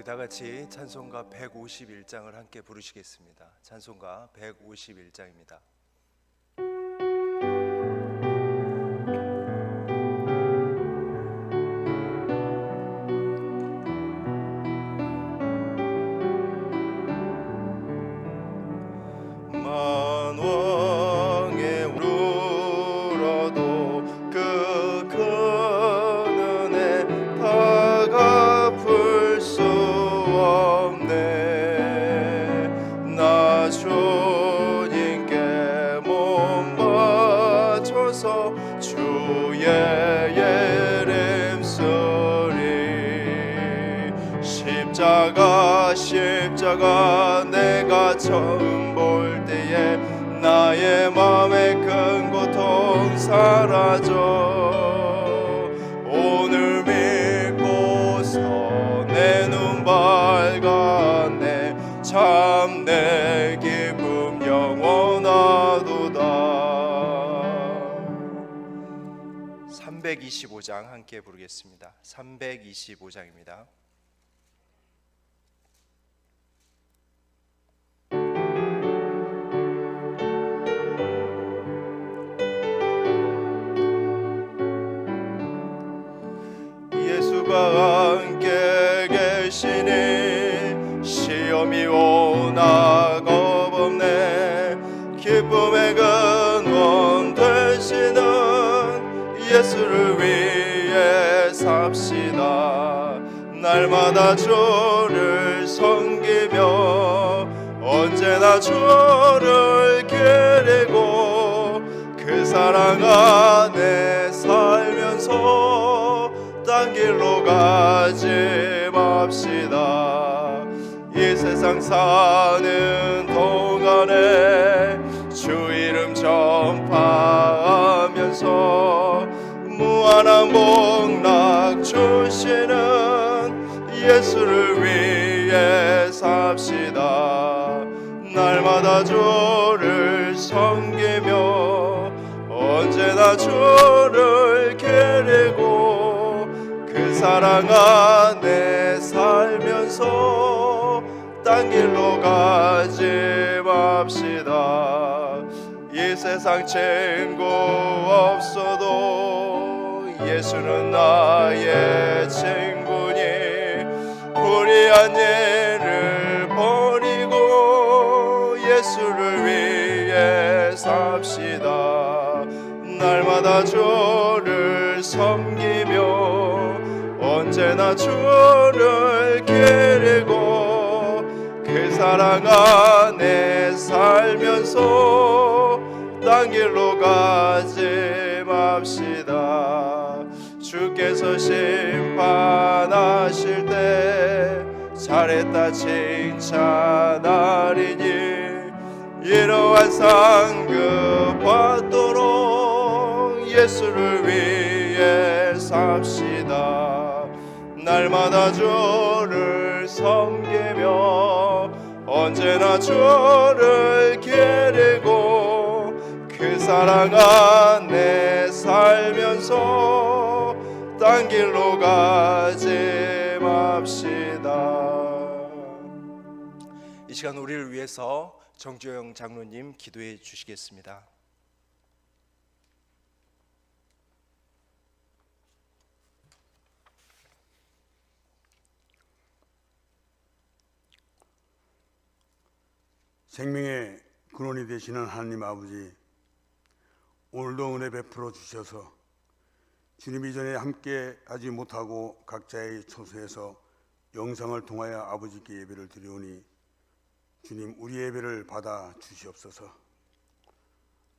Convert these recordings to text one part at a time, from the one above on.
다 같이 찬송가 151장을 함께 부르시겠습니다. 찬송가 151장입니다. 만왕에 울어도 그 큰 은혜 다 갚을 수 없네. 나 주님께 몸 바쳐서 주의 이름 쓰리. 십자가 내가 처음 볼 때에 나의 맘의 큰 고통 사라져. 오늘 믿고서 내 눈 밝았네. 참 내 기쁨 영원하도다. 325장 함께 부르겠습니다. 325장입니다. 예수가 함께 계시니 시험이 오나 겁없네. 기쁨의 근원 되시는 예수를 위해 삽시다. 날마다 주를 섬기며 언제나 주를 기리고 그 사랑 안에 살면서 딴 길로 가지 맙시다. 이 세상 사는 동안에 주 이름 전파하면서 무한한 복락 주시는 예수를 위해 삽시다. 날마다 주를 섬기며 언제나 주를 기리고 그 사랑 안에 살면서 딴 길로 가지 맙시다. 이 세상 친구 없어도 예수는 나의 친구니 불의한 일을 버리고 예수를 위해 삽시다. 날마다 주를 섬기며 언제나 주를 기리고 그 사랑 안에 살면서 딴 길로 가지 맙시다. 주께서 심판하실 때 잘했다 칭찬하리니 이러한 상급 받도록 예수를 위해 삽시다. 날마다 주를 섬기며 언제나 주를 기리고 그 사랑 안에 살면서 딴 길로 가지 맙시다. 이 시간 우리를 위해서 정주영 장로님 기도해 주시겠습니다. 생명의 근원이 되시는 하나님 아버지, 오늘도 은혜 베풀어 주셔서 주님 이전에 함께 하지 못하고 각자의 처소에서 영상을 통하여 아버지께 예배를 드리오니 주님 우리 예배를 받아 주시옵소서.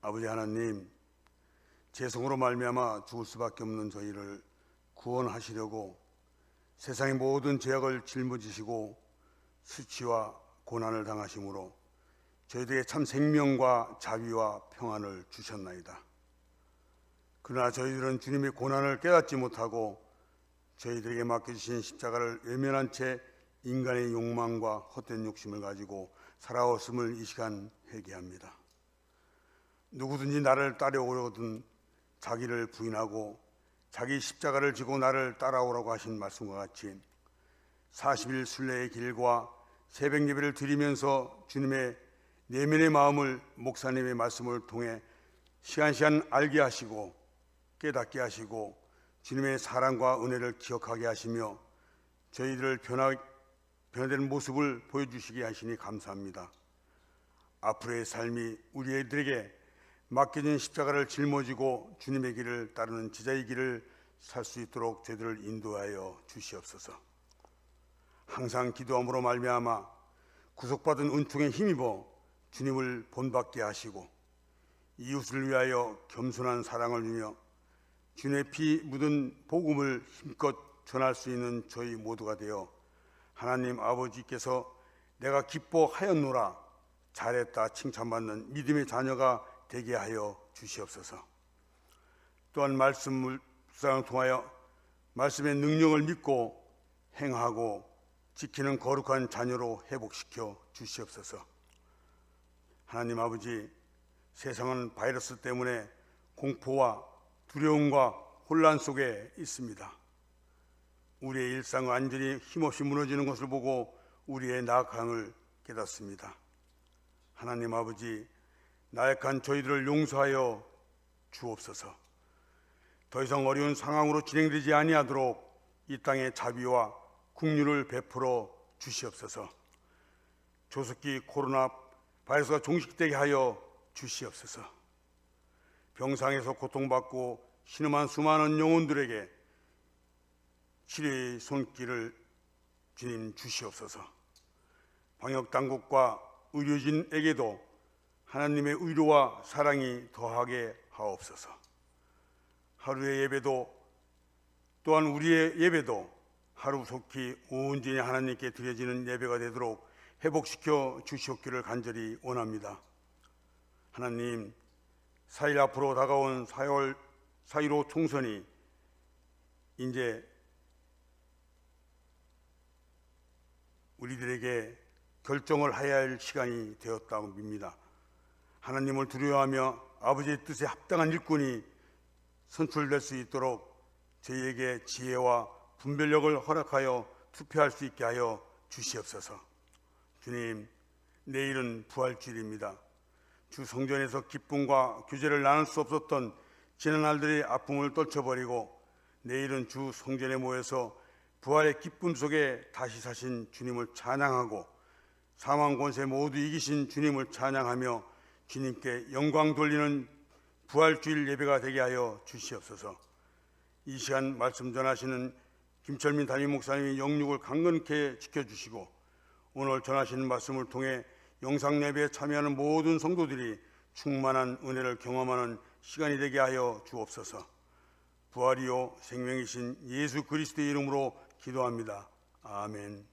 아버지 하나님, 죄성으로 말미암아 죽을 수밖에 없는 저희를 구원하시려고 세상의 모든 죄악을 짊어지시고 수치와 고난을 당하심으로 저희들에게 참 생명과 자비와 평안을 주셨나이다. 그러나 저희들은 주님의 고난을 깨닫지 못하고 저희들에게 맡겨주신 십자가를 외면한 채 인간의 욕망과 헛된 욕심을 가지고 살아왔음을 이 시간 회개합니다. 누구든지 나를 따라오려거든 자기를 부인하고 자기 십자가를 지고 나를 따라오라고 하신 말씀과 같이 40일 순례의 길과 새벽 예배를 드리면서 주님의 내면의 마음을 목사님의 말씀을 통해 시간 알게 하시고 깨닫게 하시고 주님의 사랑과 은혜를 기억하게 하시며 저희들을 변화된 모습을 보여주시게 하시니 감사합니다. 앞으로의 삶이 우리들에게 맡겨진 십자가를 짊어지고 주님의 길을 따르는 제자의 길을 살 수 있도록 저희들을 인도하여 주시옵소서. 항상 기도함으로 말미암아 구속받은 은총에 힘입어 주님을 본받게 하시고 이웃을 위하여 겸손한 사랑을 주며 주님의 피 묻은 복음을 힘껏 전할 수 있는 저희 모두가 되어 하나님 아버지께서 내가 기뻐하였노라 잘했다 칭찬받는 믿음의 자녀가 되게 하여 주시옵소서. 또한 말씀을 묵상을 통하여 말씀의 능력을 믿고 행하고 지키는 거룩한 자녀로 회복시켜 주시옵소서. 하나님 아버지, 세상은 바이러스 때문에 공포와 두려움과 혼란 속에 있습니다. 우리의 일상은 완전히 힘없이 무너지는 것을 보고 우리의 나약함을 깨닫습니다. 하나님 아버지, 나약한 저희들을 용서하여 주옵소서. 더 이상 어려운 상황으로 진행되지 아니하도록 이 땅의 자비와 긍휼을 베풀어 주시옵소서. 조속히 코로나 바이러스가 종식되게 하여 주시옵소서. 병상에서 고통받고 신음한 수많은 영혼들에게 치료의 손길을 주님 주시옵소서. 방역당국과 의료진에게도 하나님의 의로와 사랑이 더하게 하옵소서. 하루의 예배도 또한 우리의 예배도 하루속히 온전히 하나님께 드려지는 예배가 되도록 회복시켜 주시옵기를 간절히 원합니다. 하나님, 4일 앞으로 다가온 4.15 총선이 이제 우리들에게 결정을 해야 할 시간이 되었다고 밉니다. 하나님을 두려워하며 아버지의 뜻에 합당한 일꾼이 선출될 수 있도록 저희에게 지혜와 분별력을 허락하여 투표할 수 있게 하여 주시옵소서. 주님, 내일은 부활주일입니다. 주 성전에서 기쁨과 교제를 나눌 수 없었던 지난 날들의 아픔을 떨쳐버리고 내일은 주 성전에 모여서 부활의 기쁨 속에 다시 사신 주님을 찬양하고 사망 권세 모두 이기신 주님을 찬양하며 주님께 영광 돌리는 부활주일 예배가 되게 하여 주시옵소서. 이 시간 말씀 전하시는 김철민 담임 목사님의 영육을 강건케 지켜주시고 오늘 전하시는 말씀을 통해 영상 예배에 참여하는 모든 성도들이 충만한 은혜를 경험하는 시간이 되게 하여 주옵소서. 부활이요 생명이신 예수 그리스도의 이름으로 기도합니다. 아멘.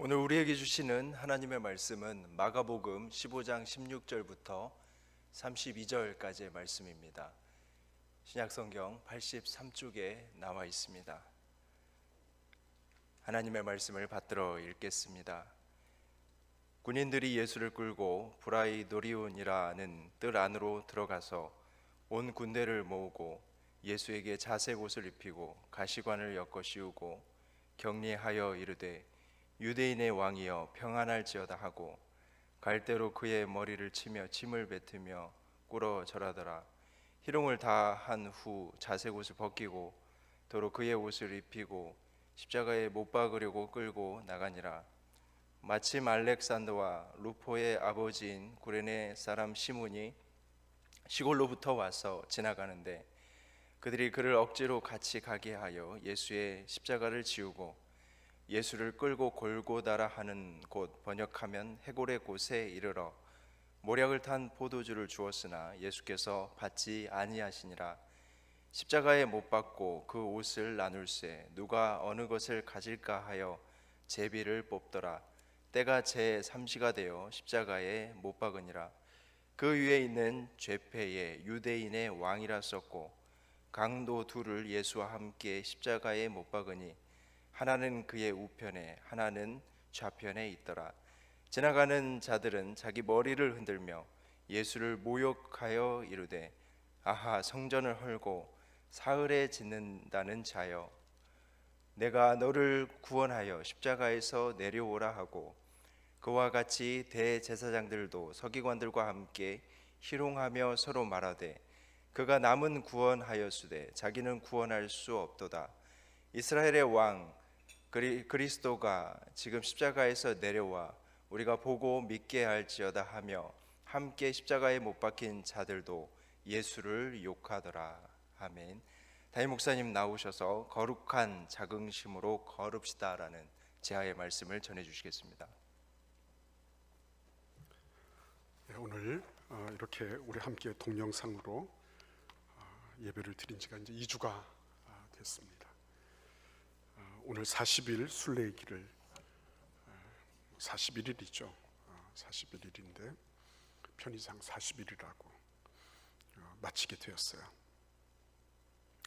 오늘 우리에게 주시는 하나님의 말씀은 마가복음 15장 16절부터 32절까지의 말씀입니다. 신약성경 83쪽에 나와 있습니다. 하나님의 말씀을 받들어 읽겠습니다. 군인들이 예수를 끌고 브라이도리온이라는 뜰 안으로 들어가서 온 군대를 모으고 예수에게 자색 옷을 입히고 가시관을 엮어 씌우고 격리하여 이르되 유대인의 왕이여 평안할지어다 하고 갈대로 그의 머리를 치며 침을 뱉으며 꿇어 절하더라. 희롱을 다 한 후 자색 옷을 벗기고 도로 그의 옷을 입히고 십자가에 못 박으려고 끌고 나가니라. 마침 알렉산더와 루포의 아버지인 구레네 사람 시몬이 시골로부터 와서 지나가는데 그들이 그를 억지로 같이 가게 하여 예수의 십자가를 지우고 예수를 끌고 골고다라 하는 곳, 번역하면 해골의 곳에 이르러 모략을 탄 포도주를 주었으나 예수께서 받지 아니하시니라. 십자가에 못 박고 그 옷을 나눌세 누가 어느 것을 가질까 하여 제비를 뽑더라. 때가 제3시가 되어 십자가에 못 박으니라. 그 위에 있는 죄패의 유대인의 왕이라 썼고 강도 둘을 예수와 함께 십자가에 못 박으니 하나는 그의 우편에 하나는 좌편에 있더라. 지나가는 자들은 자기 머리를 흔들며 예수를 모욕하여 이르되 아하 성전을 헐고 사흘에 짓는다는 자여, 내가 너를 구원하여 십자가에서 내려오라 하고 그와 같이 대제사장들도 서기관들과 함께 희롱하며 서로 말하되 그가 남은 구원하였으되 자기는 구원할 수 없도다. 이스라엘의 왕 그리스도가 지금 십자가에서 내려와 우리가 보고 믿게 할지어다 하며 함께 십자가에 못 박힌 자들도 예수를 욕하더라. 아멘. 담임 목사님 나오셔서 거룩한 자긍심으로 걸읍시다라는 제아의 말씀을 전해 주시겠습니다. 네, 오늘 이렇게 우리 함께 동영상으로 예배를 드린 지가 이제 2주가 됐습니다. 오늘 40일 순례의길을 41일이죠. 41일인데 편의상 40일이라고 마치게 되었어요.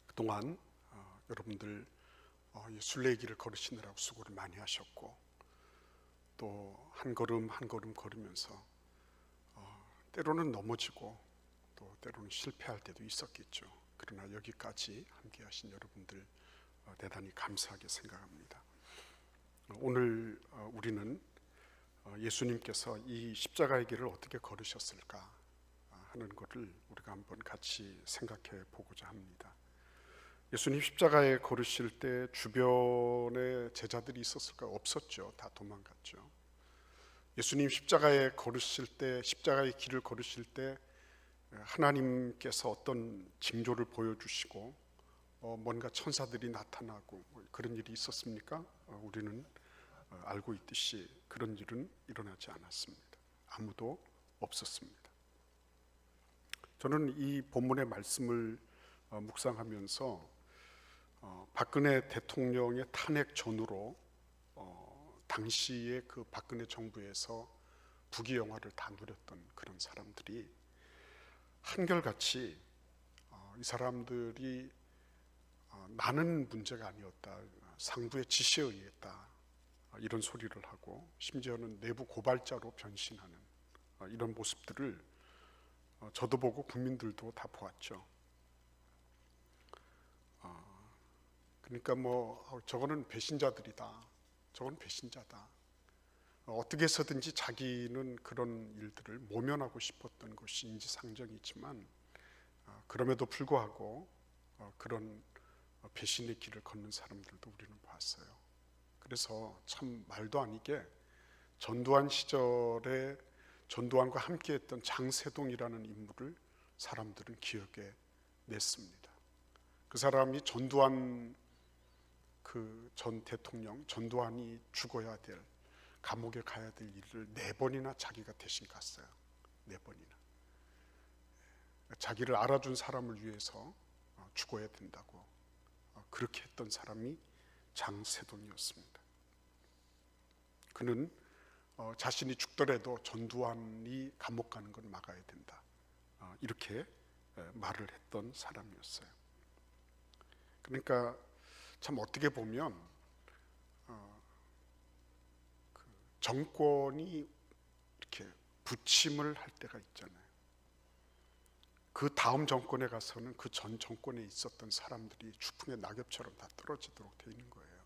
그동안 여러분들 순례의길을 걸으시느라고 수고를 많이 하셨고 또 한 걸음 한 걸음 걸으면서 때로는 넘어지고 또 때로는 실패할 때도 있었겠죠. 그러나 여기까지 함께 하신 여러분들 대단히 감사하게 생각합니다. 오늘 우리는 예수님께서 이 십자가의 길을 어떻게 걸으셨을까 하는 것을 우리가 한번 같이 생각해 보고자 합니다. 예수님 십자가에 걸으실 때 주변에 제자들이 있었을까? 없었죠. 다 도망갔죠. 예수님 십자가에 걸으실 때, 십자가의 길을 걸으실 때 하나님께서 어떤 징조를 보여주시고 뭔가 천사들이 나타나고 그런 일이 있었습니까? 우리는 알고 있듯이 그런 일은 일어나지 않았습니다. 아무도 없었습니다. 저는 이 본문의 말씀을 묵상하면서 박근혜 대통령의 탄핵 전후로 당시에 그 박근혜 정부에서 부귀영화를 다 누렸던 그런 사람들이 한결같이 이 사람들이 나는 문제가 아니었다, 상부의 지시에 의했다 이런 소리를 하고 심지어는 내부 고발자로 변신하는 이런 모습들을 저도 보고 국민들도 다 보았죠. 그러니까 저거는 배신자들이다, 저건 배신자다, 어떻게 해서든지 자기는 그런 일들을 모면하고 싶었던 것이 인지상정이지만 그럼에도 불구하고 그런 배신의 길을 걷는 사람들도 우리는 봤어요. 그래서 참 말도 아니게 전두환 시절에 전두환과 함께했던 장세동이라는 인물을 사람들은 기억에 냈습니다. 그 사람이 전두환 그 전 대통령 전두환이 죽어야 될, 감옥에 가야 될 일을 4번이나 자기가 대신 갔어요. 4번이나. 자기를 알아준 사람을 위해서 죽어야 된다고 그렇게 했던 사람이 장세동이었습니다. 그는 자신이 죽더라도 전두환이 감옥 가는 걸 막아야 된다, 이렇게 말을 했던 사람이었어요. 그러니까 참 어떻게 보면 그 정권이 이렇게 부침을 할 때가 있잖아요. 그 다음 정권에 가서는 그 전 정권에 있었던 사람들이 추풍의 낙엽처럼 다 떨어지도록 되어 있는 거예요.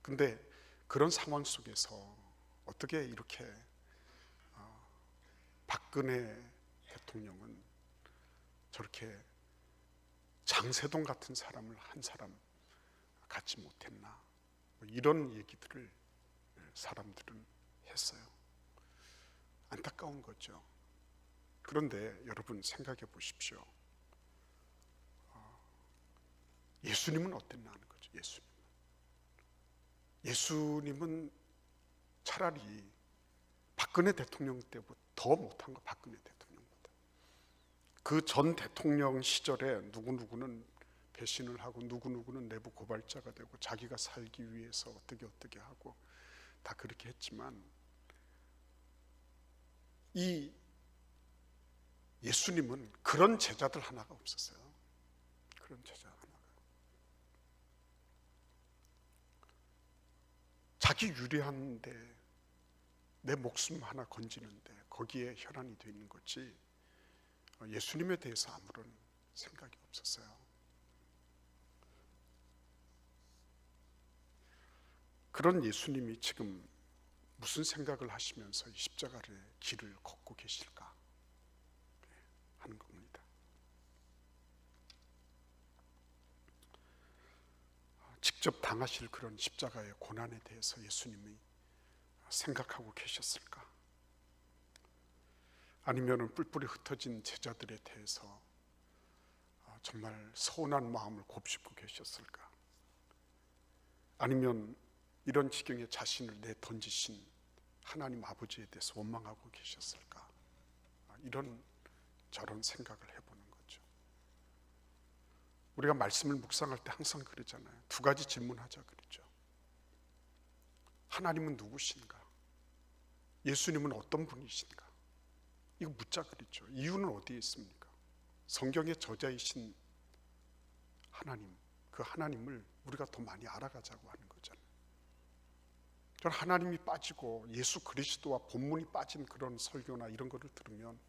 근데 그런 상황 속에서 어떻게 이렇게 박근혜 대통령은 저렇게 장세동 같은 사람을 한 사람 갖지 못했나, 이런 얘기들을 사람들은 했어요. 안타까운 거죠. 그런데 여러분 생각해 보십시오. 예수님은 어땠나 하는 거죠. 예수님은 차라리 박근혜 대통령 때보다 더 못한 거, 박근혜 대통령보다. 그 전 대통령 시절에 누구누구는 배신을 하고 누구누구는 내부 고발자가 되고 자기가 살기 위해서 어떻게 하고 다 그렇게 했지만 이 예수님은 그런 제자들 하나가 없었어요. 그런 제자 하나가. 자기 유리한데 내 목숨 하나 건지는데 거기에 혈안이 되어 있는 거지 예수님에 대해서 아무런 생각이 없었어요. 그런 예수님이 지금 무슨 생각을 하시면서 이 십자가의 길을 걷고 계실까 하는 겁니다. 직접 당하실 그런 십자가의 고난에 대해서 예수님이 생각하고 계셨을까? 아니면 뿔뿔이 흩어진 제자들에 대해서 정말 서운한 마음을 곱씹고 계셨을까? 아니면 이런 지경에 자신을 내던지신 하나님 아버지에 대해서 원망하고 계셨을까? 이런 저런 생각을 해보는 거죠. 우리가 말씀을 묵상할 때 항상 그러잖아요. 두 가지 질문하자 그러죠. 하나님은 누구신가? 예수님은 어떤 분이신가? 이거 묻자 그랬죠. 이유는 어디에 있습니까? 성경의 저자이신 하나님, 그 하나님을 우리가 더 많이 알아가자고 하는 거잖아요. 저는 하나님이 빠지고 예수 그리스도와 본문이 빠진 그런 설교나 이런 거를 들으면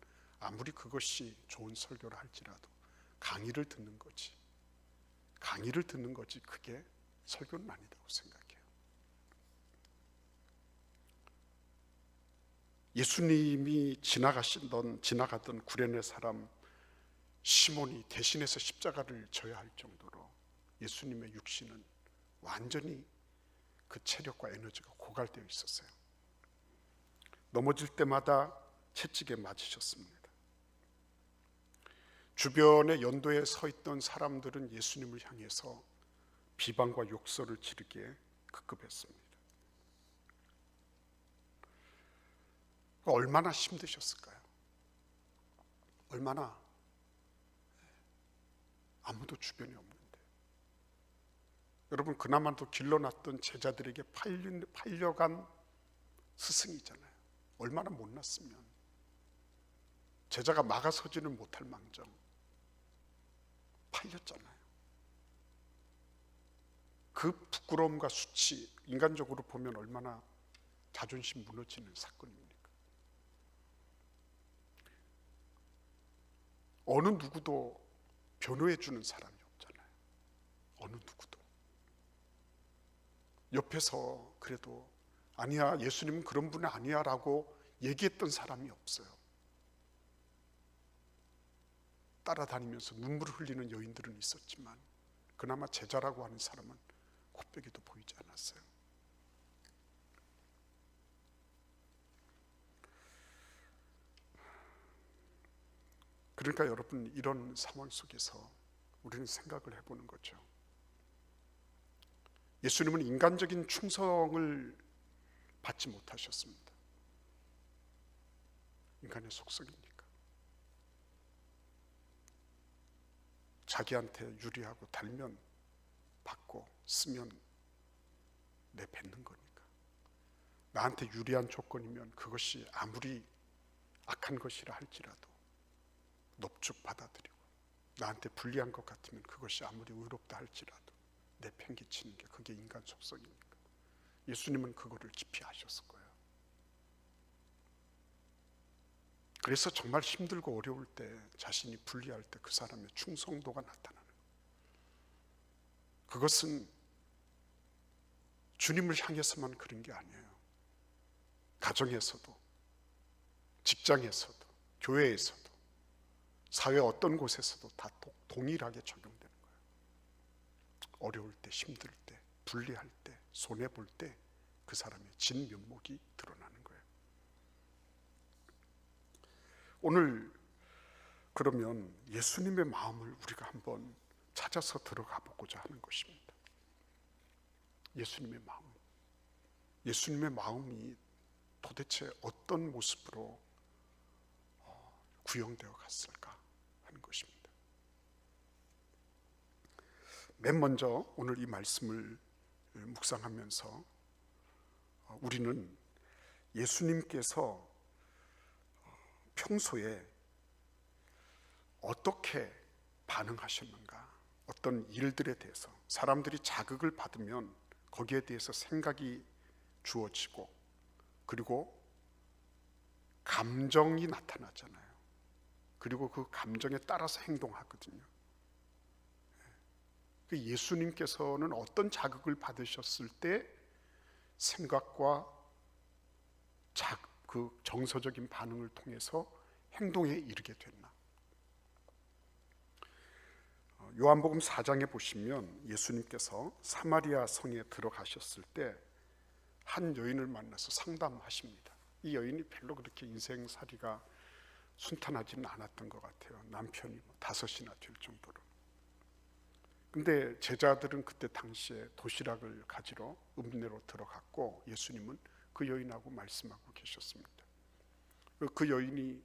아무리 그것이 좋은 설교라 할지라도 강의를 듣는 거지. 강의를 듣는 거지 그게 설교는 아니다고 생각해요. 예수님이 지나가던 구레네 사람 시몬이 대신해서 십자가를 져야 할 정도로 예수님의 육신은 완전히 그 체력과 에너지가 고갈되어 있었어요. 넘어질 때마다 채찍에 맞으셨습니다. 주변에 연도에 서 있던 사람들은 예수님을 향해서 비방과 욕설을 지르기에 급급했습니다. 얼마나 힘드셨을까요? 얼마나 아무도 주변에 없는데 여러분 그나마도 길러놨던 제자들에게 팔려간 스승이잖아요. 얼마나 못났으면 제자가 막아서지는 못할 망정 팔렸잖아요. 그 부끄러움과 수치 인간적으로 보면 얼마나 자존심 무너지는 사건입니까? 어느 누구도 변호해 주는 사람이 없잖아요. 어느 누구도. 옆에서 그래도 아니야 예수님은 그런 분이 아니야 라고 얘기했던 사람이 없어요. 따라다니면서 눈물을 흘리는 여인들은 있었지만 그나마 제자라고 하는 사람은 곱빼기도 보이지 않았어요. 그러니까 여러분 이런 상황 속에서 우리는 생각을 해보는 거죠. 예수님은 인간적인 충성을 받지 못하셨습니다. 인간의 속성이니까. 자기한테 유리하고 달면 받고 쓰면 내뱉는 거니까. 나한테 유리한 조건이면 그것이 아무리 악한 것이라 할지라도 넙죽 받아들이고 나한테 불리한 것 같으면 그것이 아무리 의롭다 할지라도 내팽개치는 게 그게 인간 속성이니까 예수님은 그거를 깊이 아셨을 거예요. 그래서 정말 힘들고 어려울 때 자신이 불리할 때 그 사람의 충성도가 나타나는 거예요. 그것은 주님을 향해서만 그런 게 아니에요. 가정에서도 직장에서도 교회에서도 사회 어떤 곳에서도 다 동일하게 적용되는 거예요. 어려울 때, 힘들 때, 불리할 때, 손해볼 때 그 사람의 진면목이 드러나는 거예요. 오늘 그러면 예수님의 마음을 우리가 한번 찾아서 들어가 보고자 하는 것입니다. 예수님의 마음. 예수님의 마음이 도대체 어떤 모습으로 구형되어 갔을까 하는 것입니다. 맨 먼저 오늘 이 말씀을 묵상하면서 우리는 예수님께서 평소에 어떻게 반응하셨는가? 어떤 일들에 대해서 사람들이 자극을 받으면 거기에 대해서 생각이 주어지고 그리고 감정이 나타나잖아요. 그리고 그 감정에 따라서 행동하거든요. 예수님께서는 어떤 자극을 받으셨을 때 생각과 그 정서적인 반응을 통해서 행동에 이르게 됐나? 요한복음 4장에 보시면 예수님께서 사마리아 성에 들어가셨을 때 한 여인을 만나서 상담하십니다. 이 여인이 별로 그렇게 인생살이가 순탄하지는 않았던 것 같아요. 남편이 5이나 될 정도로. 근데 제자들은 그때 당시에 도시락을 가지러 읍내로 들어갔고 예수님은 그 여인하고 말씀하고 계셨습니다. 그 여인이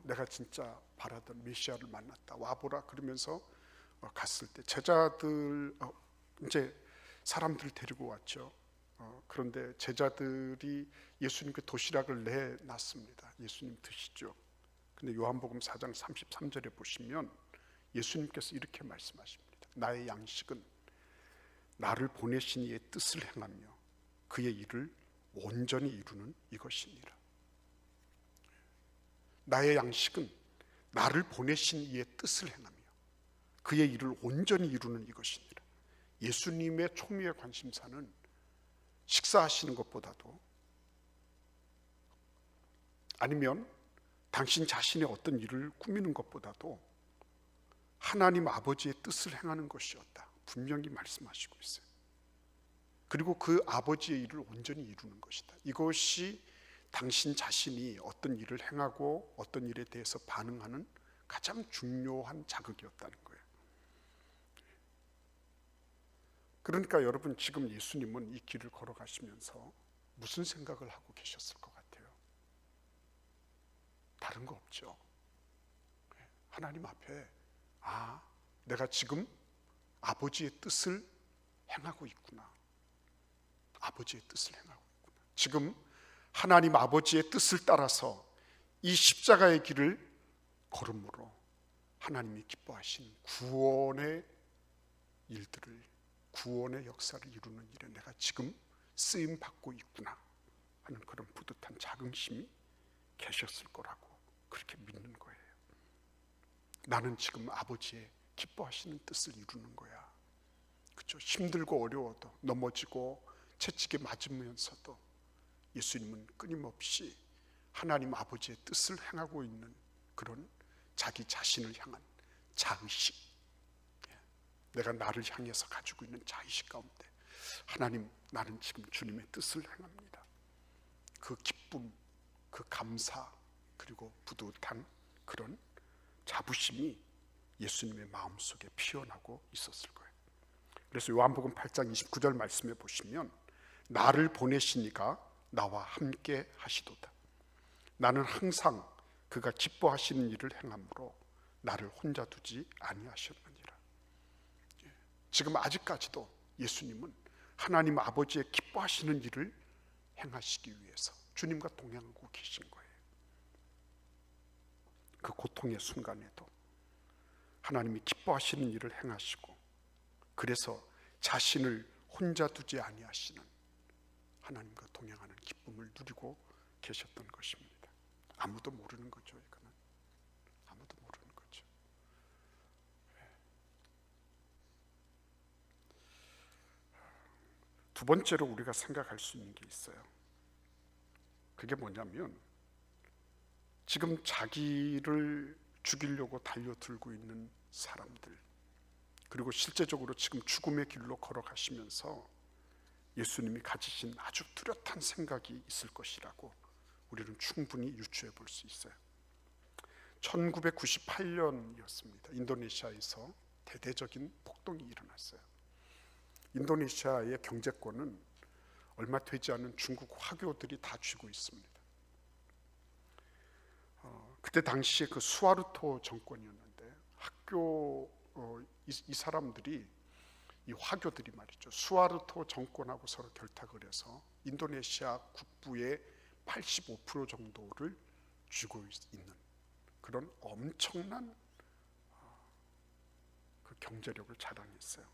내가 진짜 바라던 메시아를 만났다, 와보라 그러면서 갔을 때 제자들 이제 사람들을 데리고 왔죠. 그런데 제자들이 예수님께 도시락을 내놨습니다. 예수님 드시죠. 근데 요한복음 4장 33절에 보시면 예수님께서 이렇게 말씀하십니다. 나의 양식은 나를 보내신 이의 뜻을 행하며 그의 일을 온전히 이루는 이것이니라. 나의 양식은 나를 보내신 이의 뜻을 행하며 그의 일을 온전히 이루는 이것이니라. 예수님의 초미의 관심사는 식사하시는 것보다도 아니면 당신 자신의 어떤 일을 꾸미는 것보다도 하나님 아버지의 뜻을 행하는 것이었다. 분명히 말씀하시고 있어요. 그리고 그 아버지의 일을 온전히 이루는 것이다. 이것이 당신 자신이 어떤 일을 행하고 어떤 일에 대해서 반응하는 가장 중요한 자극이었다는 거예요. 그러니까 여러분, 지금 예수님은 이 길을 걸어가시면서 무슨 생각을 하고 계셨을 것 같아요? 다른 거 없죠. 하나님 앞에 내가 지금 아버지의 뜻을 행하고 있구나. 아버지의 뜻을 행하고 있구나. 지금 하나님 아버지의 뜻을 따라서 이 십자가의 길을 걸음으로 하나님이 기뻐하신 구원의 일들을, 구원의 역사를 이루는 일에 내가 지금 쓰임 받고 있구나 하는 그런 뿌듯한 자긍심이 계셨을 거라고 그렇게 믿는 거예요. 나는 지금 아버지의 기뻐하시는 뜻을 이루는 거야. 그렇죠? 힘들고 어려워도 넘어지고 채찍에 맞으면서도 예수님은 끊임없이 하나님 아버지의 뜻을 행하고 있는 그런 자기 자신을 향한 자의식, 내가 나를 향해서 가지고 있는 자의식 가운데 하나님, 나는 지금 주님의 뜻을 행합니다. 그 기쁨, 그 감사, 그리고 뿌듯한 그런 자부심이 예수님의 마음속에 피어나고 있었을 거예요. 그래서 요한복음 8장 29절 말씀에 보시면 나를 보내신 이가 나와 함께 하시도다. 나는 항상 그가 기뻐하시는 일을 행함으로 나를 혼자 두지 아니하셨느니라. 지금 아직까지도 예수님은 하나님 아버지의 기뻐하시는 일을 행하시기 위해서 주님과 동행하고 계신 거예요. 그 고통의 순간에도 하나님이 기뻐하시는 일을 행하시고, 그래서 자신을 혼자 두지 아니하시는 하나님과 동행하는 기쁨을 누리고 계셨던 것입니다. 아무도 모르는 거죠. 이거는 아무도 모르는 거죠. 두 번째로 우리가 생각할 수 있는 게 있어요. 그게 뭐냐면, 지금 자기를 죽이려고 달려들고 있는 사람들, 그리고 실제적으로 지금 죽음의 길로 걸어가시면서 예수님이 가지신 아주 뚜렷한 생각이 있을 것이라고 우리는 충분히 유추해 볼 수 있어요. 1998년이었습니다. 인도네시아에서 대대적인 폭동이 일어났어요. 인도네시아의 경제권은 얼마 되지 않은 중국 화교들이 다 쥐고 있습니다. 그때 당시에 그 수하르토 정권이었는데 이 사람들이, 이 화교들이 말이죠, 수하르토 정권하고 서로 결탁을 해서 인도네시아 국부의 85% 정도를 쥐고 있는 그런 엄청난 경제력을 자랑했어요.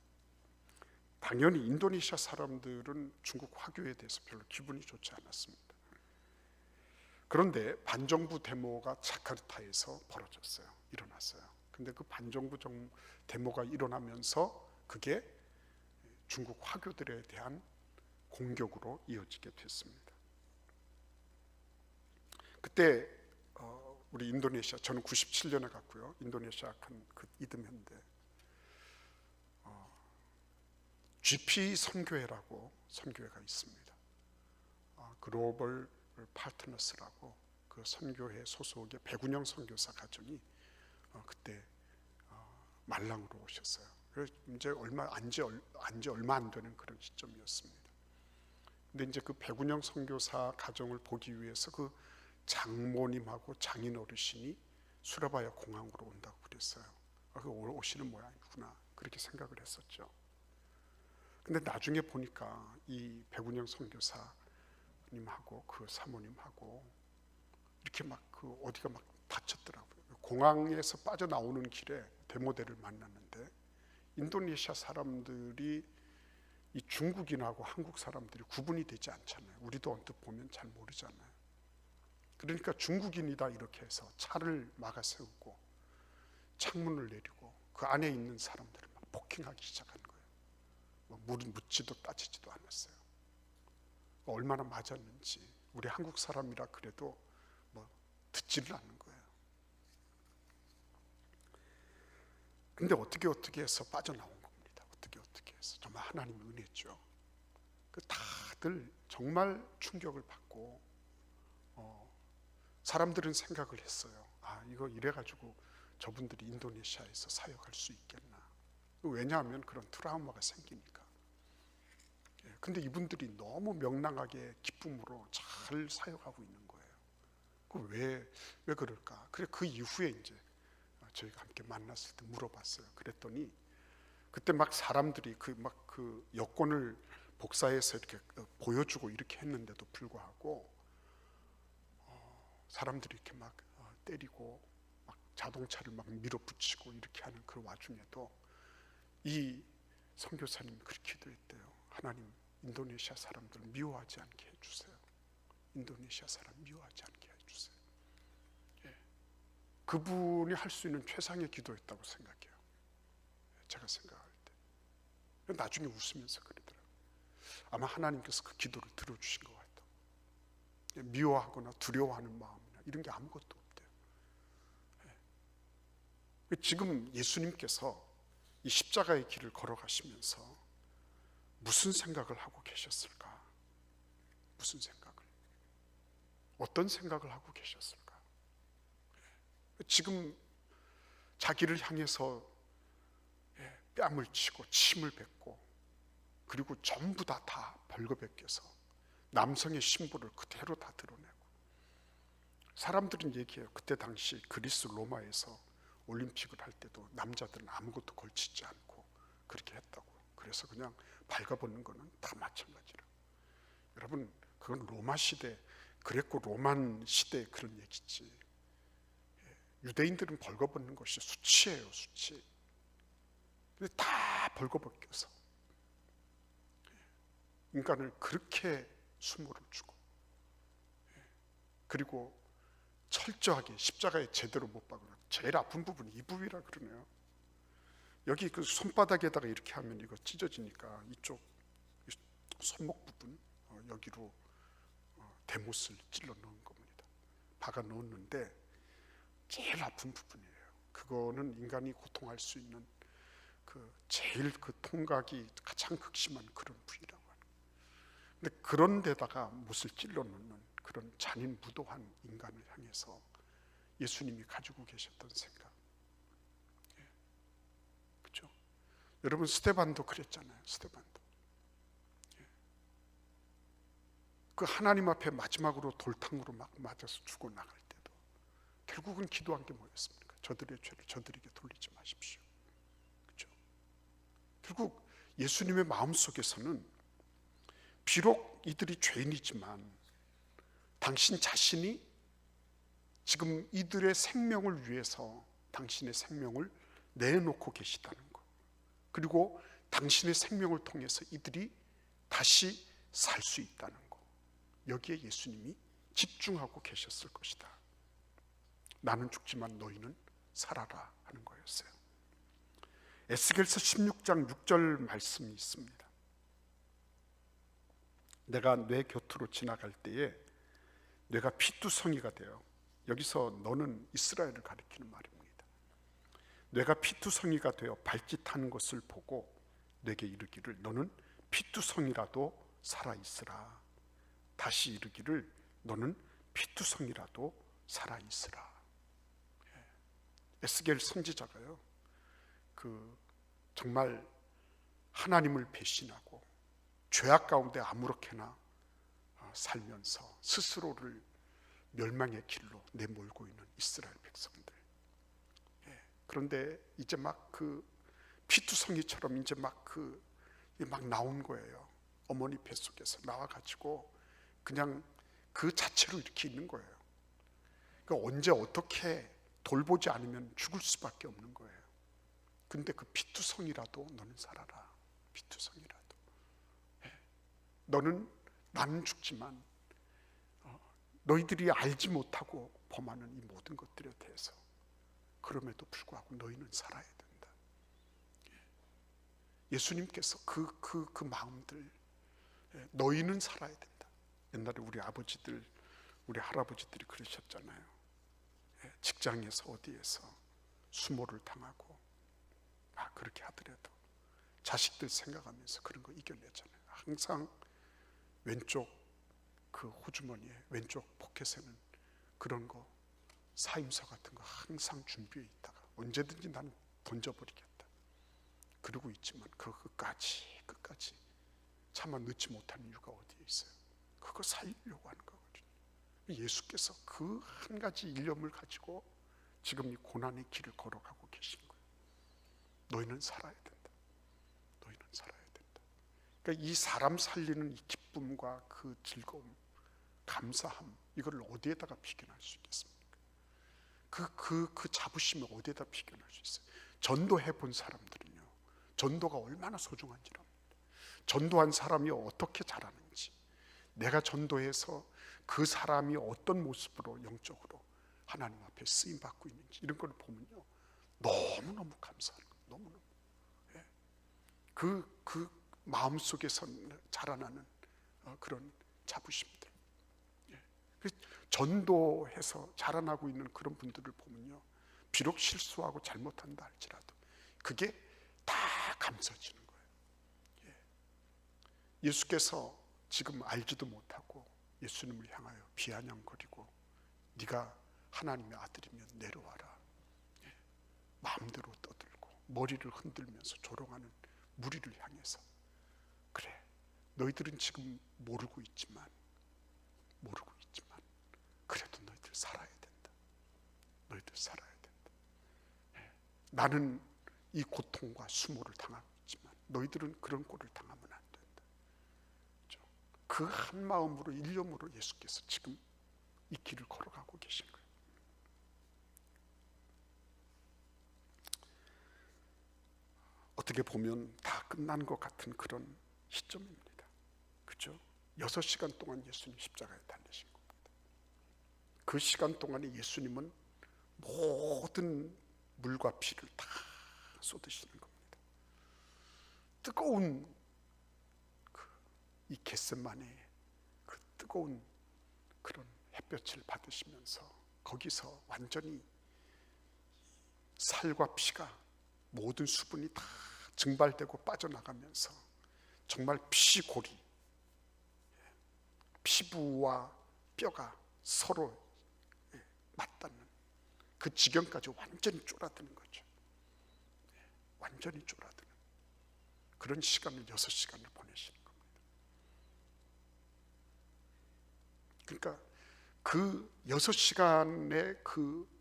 당연히 인도네시아 사람들은 중국 화교에 대해서 별로 기분이 좋지 않았습니다. 그런데 반정부 데모가 자카르타에서 일어났어요. 근데 그 반정부 데모가 일어나면서 그게 중국 화교들에 대한 공격으로 이어지게 됐습니다. 그때 우리 인도네시아, 저는 97년에 갔고요. 인도네시아 그 이듬해인데 GP 선교회라고 선교회가 있습니다. 글로벌 파트너스라고 그 선교회 소속의 백운영 선교사 가정이 그때 말랑으로 오셨어요. 그래서 이제 안지 얼마 안 되는 그런 시점이었습니다. 근데 이제 그 백운영 선교사 가정을 보기 위해서 그 장모님하고 장인 어르신이 수라바야 공항으로 온다고 그랬어요. 그 오시는 모양이구나 그렇게 생각을 했었죠. 근데 나중에 보니까 이 백운영 선교사님하고 그 사모님하고 이렇게 막 그 어디가 막 다쳤더라고요. 공항에서 빠져나오는 길에 데모대를 만났는데 인도네시아 사람들이 이 중국인하고 한국 사람들이 구분이 되지 않잖아요. 우리도 언뜻 보면 잘 모르잖아요. 그러니까 중국인이다 이렇게 해서 차를 막아 세우고 창문을 내리고 그 안에 있는 사람들을 막 폭행하기 시작한 거예요. 묻지도 따지지도 않았어요. 얼마나 맞았는지 우리 한국 사람이라 그래도 듣지를 않는 거예요. 근데 어떻게 해서 빠져나온 겁니다. 어떻게 해서 정말 하나님의 은혜죠. 그 다들 정말 충격을 받고 사람들은 생각을 했어요. 이거 이래가지고 저분들이 인도네시아에서 사역할 수 있겠나. 왜냐하면 그런 트라우마가 생기니까. 근데 이분들이 너무 명랑하게 기쁨으로 잘 사역하고 있는 거예요. 왜 그럴까? 그래 그 이후에 이제 저희가 함께 만났을 때 물어봤어요. 그랬더니 그때 막 사람들이 그 여권을 복사해서 이렇게 보여주고 이렇게 했는데도 불구하고 사람들이 이렇게 막 때리고 막 자동차를 막 밀어붙이고 이렇게 하는 그 와중에도 이 선교사님이 그렇게 기도했대요. 하나님, 인도네시아 사람들 미워하지 않게 해주세요. 인도네시아 사람 미워하지 않게 해주세요. 그분이 할 수 있는 최상의 기도였다고 생각해요. 제가 생각할 때. 나중에 웃으면서 그러더라고요. 아마 하나님께서 그 기도를 들어주신 것 같아요. 미워하거나 두려워하는 마음이나 이런 게 아무것도 없대요. 지금 예수님께서 이 십자가의 길을 걸어가시면서 무슨 생각을 하고 계셨을까? 무슨 생각을? 어떤 생각을 하고 계셨을까? 지금 자기를 향해서 뺨을 치고 침을 뱉고 그리고 전부 다 벌거벗겨서 남성의 심부를 그대로 다 드러내고 사람들은 얘기해요. 그때 당시 그리스 로마에서 올림픽을 할 때도 남자들은 아무것도 걸치지 않고 그렇게 했다고. 그래서 그냥 발가벗는 거는 다 마찬가지라고. 여러분 그건 로마 시대 그레코 로만 시대의 그런 얘기지. 유대인들은 벌거벗는 것이 수치예요, 수치. 근데 다 벌거벗겨서 인간을 그렇게 수모를 주고 그리고 철저하게 십자가에 제대로 못 박으라. 제일 아픈 부분이 이 부위라 그러네요. 여기 그 손바닥에다가 이렇게 하면 이거 찢어지니까 이쪽 손목 부분 여기로 대못을 찔러 넣은 겁니다. 박아 넣었는데 제일 아픈 부분이에요. 그거는 인간이 고통할 수 있는 제일 통각이 가장 극심한 그런 부위라고 하는 거예요. 근데 그런 데다가 못을 찔러 넣는 그런 잔인무도한 인간을 향해서 예수님이 가지고 계셨던 생각. 그렇죠? 여러분 스데반도 그랬잖아요. 스데반도. 그 하나님 앞에 마지막으로 돌탕으로 막 맞아서 죽어 나갈 때도 결국은 기도한 게 뭐였습니까? 저들의 죄를 저들에게 돌리지 마십시오. 그렇죠? 결국 예수님의 마음속에서는 비록 이들이 죄인이지만 당신 자신이 지금 이들의 생명을 위해서 당신의 생명을 내놓고 계시다는 것, 그리고 당신의 생명을 통해서 이들이 다시 살 수 있다는 거, 여기에 예수님이 집중하고 계셨을 것이다. 나는 죽지만 너희는 살아라 하는 거였어요. 에스겔서 16장 6절 말씀이 있습니다. 내가 내 곁으로 지나갈 때에 뇌가 피투성이가 되어, 여기서 너는 이스라엘을 가리키는 말입니다. 뇌가 피투성이가 되어 발짓하는 것을 보고 내게 이르기를 너는 피투성이라도 살아있으라. 다시 이르기를 너는 피투성이라도 살아있으라. 에스겔 선지자가요, 정말 하나님을 배신하고 죄악 가운데 아무렇게나 살면서 스스로를 멸망의 길로 내몰고 있는 이스라엘 백성들. 그런데 이제 막 피투성이처럼 이제 막 나온 거예요. 어머니 뱃속에서 나와가지고 그냥 그 자체로 이렇게 있는 거예요. 그러니까 언제 어떻게 돌보지 않으면 죽을 수밖에 없는 거예요. 근데 그 피투성이라도 너는 살아라. 피투성이라도. 나는 죽지만 너희들이 알지 못하고 범하는 이 모든 것들에 대해서 그럼에도 불구하고 너희는 살아야 된다. 예수님께서 그 마음들, 너희는 살아야 된다. 옛날에 우리 아버지들, 우리 할아버지들이 그러셨잖아요. 직장에서 어디에서 수모를 당하고 그렇게 하더라도 자식들 생각하면서 그런 거 이겨내잖아요. 항상 왼쪽 호주머니에, 왼쪽 포켓에는 그런 거, 사임서 같은 거 항상 준비해 있다가 언제든지 나는 던져버리겠다 그러고 있지만 끝까지 차마 넣지 못하는 이유가 어디에 있어요? 그거 살리려고 하는 거거든요. 예수께서 그 한 가지 일념을 가지고 지금 이 고난의 길을 걸어가고 계신 거예요. 너희는 살아야 된다. 너희는 살아야 된다. 그러니까 이 사람 살리는 이 기쁨과 그 즐거움, 감사함, 이걸 어디에다가 비견할 수 있겠습니까? 그 자부심을 어디에다 비견할 수 있어요? 전도해 본 사람들은요, 전도가 얼마나 소중한지 압니다. 전도한 사람이 어떻게 자라는지, 내가 전도해서 그 사람이 어떤 모습으로 영적으로 하나님 앞에 쓰임 받고 있는지, 이런 걸 보면요, 너무너무 감사한 거예요. 너무너무. 그 마음속에서 자라나는 그런 자부심들. 전도해서 자라나고 있는 그런 분들을 보면요, 비록 실수하고 잘못한다 할지라도 그게 다 감싸지는 거예요. 예수께서 지금 알지도 못하고 예수님을 향하여 비아냥거리고 네가 하나님의 아들이면 내려와라, 마음대로 떠들고 머리를 흔들면서 조롱하는 무리를 향해서, 그래, 너희들은 지금 모르고 있지만 그래도 너희들 살아야 된다. 너희들 살아야 된다. 나는 이 고통과 수모를 당하고 있지만 너희들은 그런 꼴을 당하면 안 된다. 그 한 마음으로, 일념으로 예수께서 지금 이 길을 걸어가고 계신 거예요. 어떻게 보면 다 끝난 것 같은 그런 시점입니다. 그렇죠? 6시간 동안 예수님 십자가에 달리신 겁니다. 그 시간 동안에 예수님은 모든 물과 피를 다 쏟으시는 겁니다. 뜨거운 이 겟세마네의 그 뜨거운 그런 햇볕을 받으시면서 거기서 완전히 살과 피가, 모든 수분이 다 증발되고 빠져나가면서 정말 피골이, 피부와 뼈가 서로 맞닿는 그 지경까지 완전히 쫄아드는 거죠. 완전히 쫄아드는 그런 시간을 6시간을 보내시는 겁니다. 그러니까 그 6시간의 그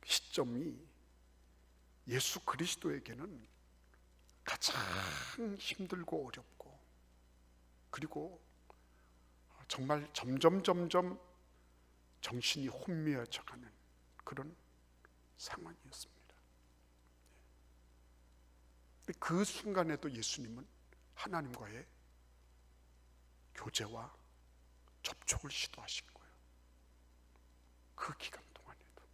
시점이 예수 그리스도에게는 가장 힘들고 어렵고, 그리고 정말 점점 정신이 혼미해져가는 그런 상황이었습니다. 근데 그 순간에도 예수님은 하나님과의 교제와 접촉을 시도하신 거예요. 그 기간 동안에도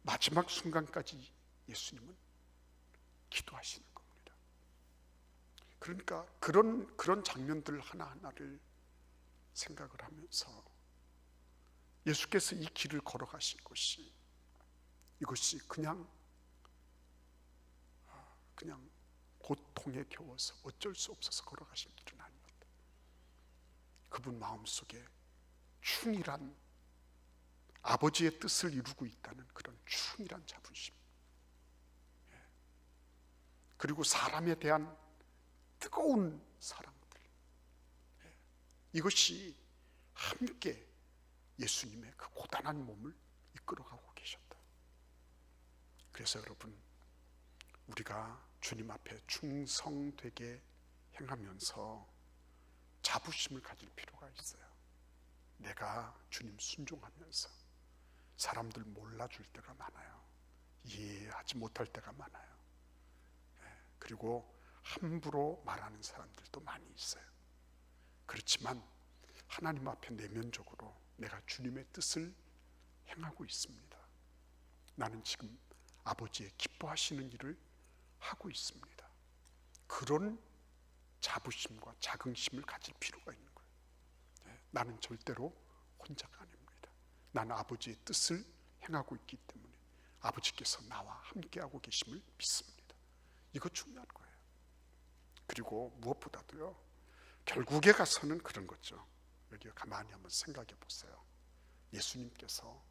마지막 순간까지 예수님은 기도하시는 겁니다. 그러니까 그런 장면들 하나하나를 생각을 하면서 예수께서 이 길을 걸어가신 것이, 이것이 그냥 고통에 겨워서 어쩔 수 없어서 걸어가신 길은 아닙니다. 그분 마음속에 충실한 아버지의 뜻을 이루고 있다는 그런 충실한 자부심, 그리고 사람에 대한 뜨거운 사랑들, 이것이 함께 예수님의 그 고단한 몸을 이끌어가고 계셨다. 그래서 여러분, 우리가 주님 앞에 충성되게 행하면서 자부심을 가질 필요가 있어요. 내가 주님 순종하면서 사람들 몰라줄 때가 많아요. 이해하지 못할 때가 많아요. 그리고 함부로 말하는 사람들도 많이 있어요. 그렇지만 하나님 앞에 내면적으로 내가 주님의 뜻을 행하고 있습니다. 나는 지금 아버지의 기뻐하시는 일을 하고 있습니다. 그런 자부심과 자긍심을 가질 필요가 있는 거예요. 나는 절대로 혼자가 아닙니다. 나는 아버지의 뜻을 행하고 있기 때문에 아버지께서 나와 함께하고 계심을 믿습니다. 이거 중요한 거예요. 그리고 무엇보다도요, 결국에 가서는 그런 거죠. 여기 가만히 한번 생각해 보세요. 예수님께서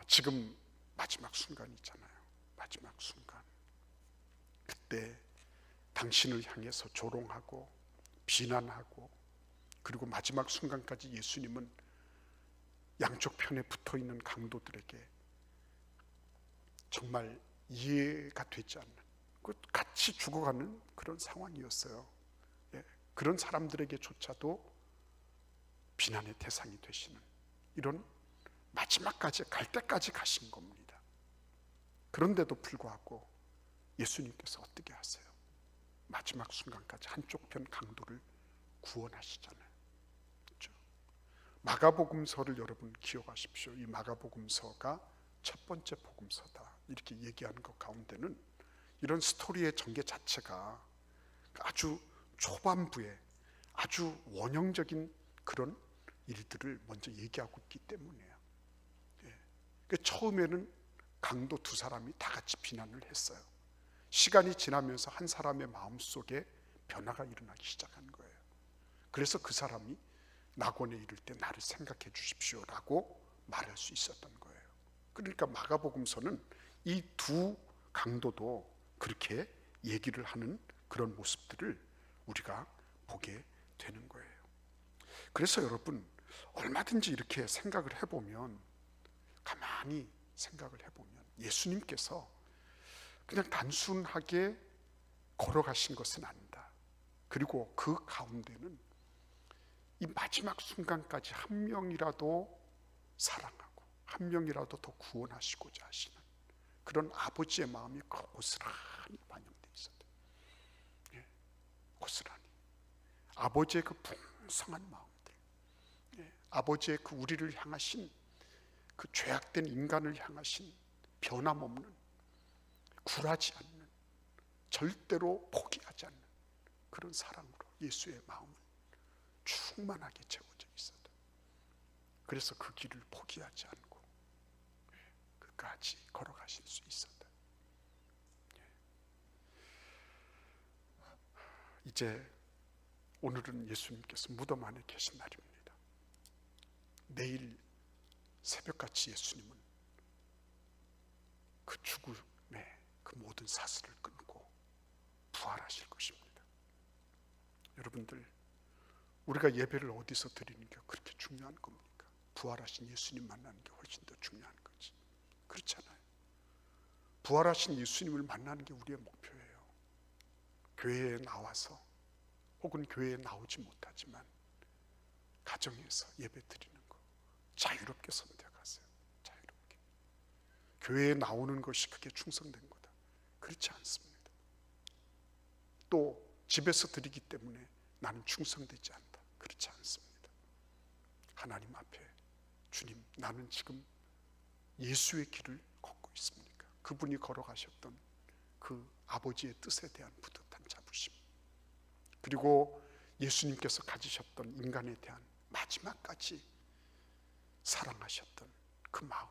지금 마지막 순간이 있잖아요. 마지막 순간, 그때 당신을 향해서 조롱하고 비난하고, 그리고 마지막 순간까지 예수님은 양쪽 편에 붙어있는 강도들에게 정말 이해가 되지 않는, 같이 죽어가는 그런 상황이었어요. 그런 사람들에게조차도 비난의 대상이 되시는 이런 마지막까지 갈 때까지 가신 겁니다. 그런데도 불구하고 예수님께서 어떻게 하세요? 마지막 순간까지 한쪽 편 강도를 구원하시잖아요. 그렇죠? 마가복음서를 여러분 기억하십시오. 이 마가복음서가 첫 번째 복음서다 이렇게 얘기하는 것 가운데는 이런 스토리의 전개 자체가 아주 초반부에 아주 원형적인 그런 일들을 먼저 얘기하고 있기 때문이에요. 처음에는 강도 두 사람이 다 같이 비난을 했어요. 시간이 지나면서 한 사람의 마음속에 변화가 일어나기 시작한 거예요. 그래서 그 사람이 낙원에 이를 때 나를 생각해 주십시오라고 말할 수 있었던 거예요. 그러니까 마가복음서는 이 두 강도도 그렇게 얘기를 하는 그런 모습들을 우리가 보게 되는 거예요. 그래서 여러분, 얼마든지 이렇게 생각을 해보면, 가만히 생각을 해보면 예수님께서 그냥 단순하게 걸어가신 것은 아니다. 그리고 그 가운데는 이 마지막 순간까지 한 명이라도 사랑하고 한 명이라도 더 구원하시고자 하시는 그런 아버지의 마음이 고스란히 반영되어 있었다. 고스란히 아버지의 그 풍성한 마음들, 아버지의 그 우리를 향하신 그 죄악된 인간을 향하신 변함없는, 굴하지 않는, 절대로 포기하지 않는 그런 사랑으로 예수의 마음을 충만하게 채워져 있었다. 그래서 그 길을 포기하지 않고 끝까지 걸어가실 수 있었다. 이제 오늘은 예수님께서 무덤 안에 계신 날입니다. 내일 새벽같이 예수님은 그 죽음의 그 모든 사슬을 끊고 부활하실 것입니다. 여러분들, 우리가 예배를 어디서 드리는 게 그렇게 중요한 겁니까? 부활하신 예수님 만나는 게 훨씬 더 중요한 거지. 그렇잖아요. 부활하신 예수님을 만나는 게 우리의 목표예요. 교회에 나와서 혹은 교회에 나오지 못하지만 가정에서 예배 드리는 거, 자유롭게 선택하세요. 자유롭게. 교회에 나오는 것이 그게 충성된 거다. 그렇지 않습니다. 또 집에서 드리기 때문에 나는 충성되지 않다. 그렇지 않습니다. 하나님 앞에 주님, 나는 지금 예수의 길을 걷고 있습니까? 그분이 걸어가셨던 그 아버지의 뜻에 대한 뿌듯한 자부심, 그리고 예수님께서 가지셨던 인간에 대한 마지막까지 사랑하셨던 그 마음,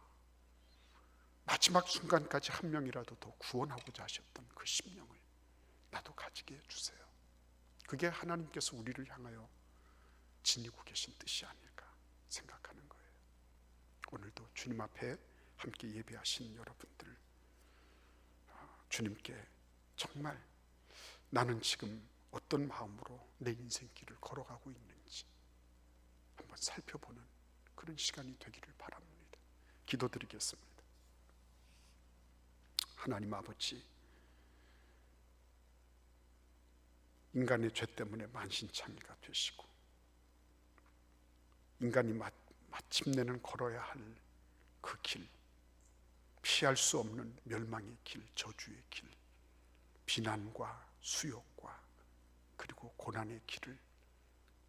마지막 순간까지 한 명이라도 더 구원하고자 하셨던 그 심령을 나도 가지게 해주세요. 그게 하나님께서 우리를 향하여 지니고 계신 뜻이 아닐까 생각하는 거예요. 오늘도 주님 앞에 함께 예배하신 여러분들, 주님께 정말 나는 지금 어떤 마음으로 내 인생길을 걸어가고 있는지 한번 살펴보는 그런 시간이 되기를 바랍니다. 기도드리겠습니다. 하나님 아버지, 인간의 죄 때문에 만신창이가 되시고 인간이 마침내는 걸어야 할 그 길, 피할 수 없는 멸망의 길, 저주의 길, 비난과 수욕과 그리고 고난의 길을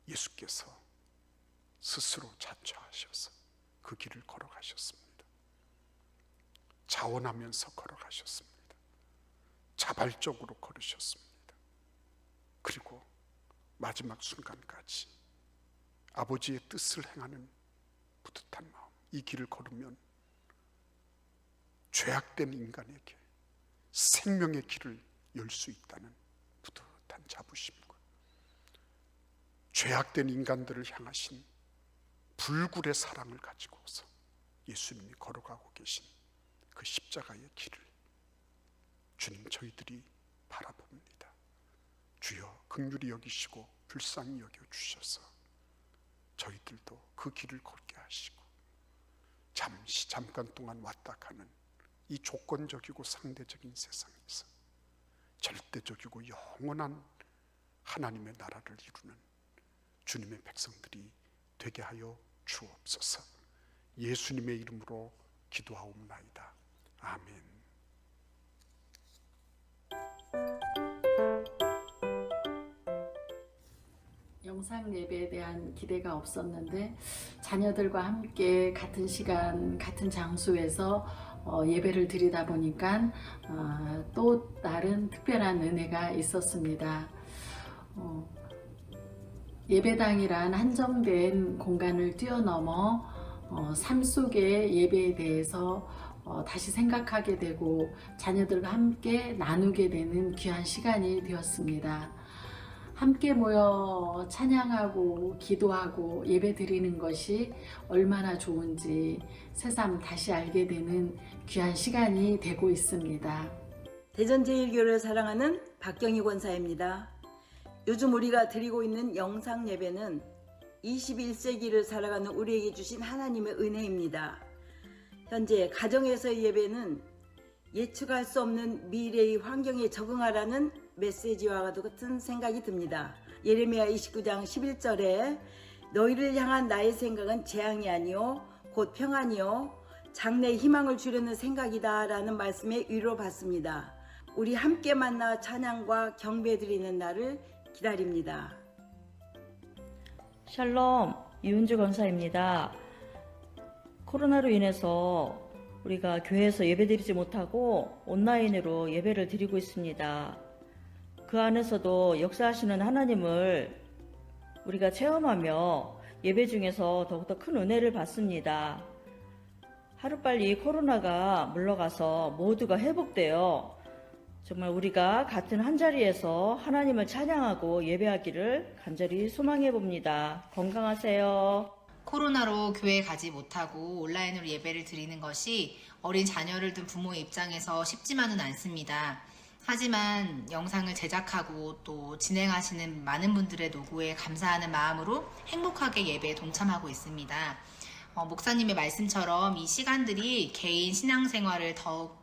예수께서 스스로 자처하셔서 그 길을 걸어가셨습니다. 자원하면서 걸어가셨습니다. 자발적으로 걸으셨습니다. 그리고 마지막 순간까지 아버지의 뜻을 행하는 뿌듯한 마음, 이 길을 걸으면 죄악된 인간에게 생명의 길을 열 수 있다는 뿌듯한 자부심과 죄악된 인간들을 향하신 불굴의 사랑을 가지고서 예수님이 걸어가고 계신 그 십자가의 길을 주님, 저희들이 바라봅니다. 주여 긍휼히 여기시고 불쌍히 여겨주셔서 저희들도 그 길을 걷게 하시고 잠깐 동안 왔다 가는 이 조건적이고 상대적인 세상에서 절대적이고 영원한 하나님의 나라를 이루는 주님의 백성들이 되게 하여 주옵소서. 예수님의 이름으로 기도하옵나이다. 아멘. 영상 예배에 대한 기대가 없었는데 자녀들과 함께 같은 시간 같은 장소에서 예배를 드리다 보니까 또 다른 특별한 은혜가 있었습니다. 예배당이란 한정된 공간을 뛰어넘어 삶 속의 예배에 대해서 다시 생각하게 되고 자녀들과 함께 나누게 되는 귀한 시간이 되었습니다. 함께 모여 찬양하고 기도하고 예배 드리는 것이 얼마나 좋은지 새삼 다시 알게 되는 귀한 시간이 되고 있습니다. 대전제일교를 사랑하는 박경희 권사입니다. 요즘 우리가 드리고 있는 영상 예배는 21세기를 살아가는 우리에게 주신 하나님의 은혜입니다. 현재 가정에서의 예배는 예측할 수 없는 미래의 환경에 적응하라는 메시지와 같은 생각이 듭니다. 예레미야 29장 11절에 너희를 향한 나의 생각은 재앙이 아니요 곧 평안이요 장래의 희망을 주려는 생각이다 라는 말씀에 위로받습니다. 우리 함께 만나 찬양과 경배드리는 날을 기다립니다. 샬롬, 이은주 권사입니다. 코로나로 인해서 우리가 교회에서 예배드리지 못하고 온라인으로 예배를 드리고 있습니다. 그 안에서도 역사하시는 하나님을 우리가 체험하며 예배 중에서 더욱더 큰 은혜를 받습니다. 하루빨리 코로나가 물러가서 모두가 회복되어 정말 우리가 같은 한자리에서 하나님을 찬양하고 예배하기를 간절히 소망해 봅니다. 건강하세요. 코로나로 교회에 가지 못하고 온라인으로 예배를 드리는 것이 어린 자녀를 둔 부모의 입장에서 쉽지만은 않습니다. 하지만 영상을 제작하고 또 진행하시는 많은 분들의 노고에 감사하는 마음으로 행복하게 예배에 동참하고 있습니다. 목사님의 말씀처럼 이 시간들이 개인 신앙생활을 더욱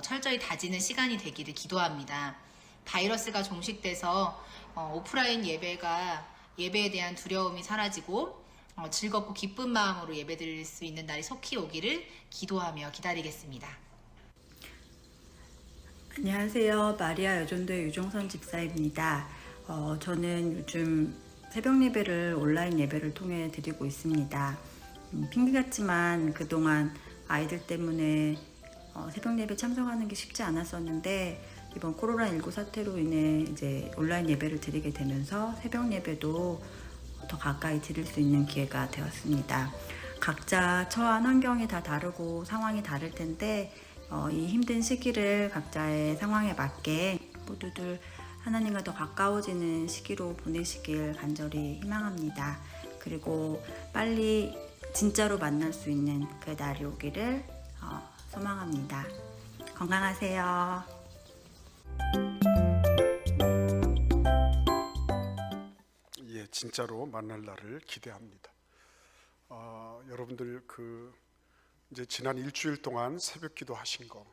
철저히 다지는 시간이 되기를 기도합니다. 바이러스가 종식돼서 오프라인 예배에 대한 두려움이 사라지고 즐겁고 기쁜 마음으로 예배드릴 수 있는 날이 속히 오기를 기도하며 기다리겠습니다. 안녕하세요. 마리아 여전도의 유종선 집사입니다. 저는 요즘 새벽 예배를 온라인 예배를 통해 드리고 있습니다. 핑계 같지만 그동안 아이들 때문에 새벽 예배 참석하는 게 쉽지 않았었는데 이번 코로나19 사태로 인해 이제 온라인 예배를 드리게 되면서 새벽 예배도 더 가까이 드릴 수 있는 기회가 되었습니다. 각자 처한 환경이 다 다르고 상황이 다를 텐데 이 힘든 시기를 각자의 상황에 맞게 모두들 하나님과 더 가까워지는 시기로 보내시길 간절히 희망합니다. 그리고 빨리 진짜로 만날 수 있는 그 날이 오기를 소망합니다. 건강하세요. 예, 진짜로 만날 날을 기대합니다. 여러분들 이제 지난 일주일 동안 새벽기도 하신 거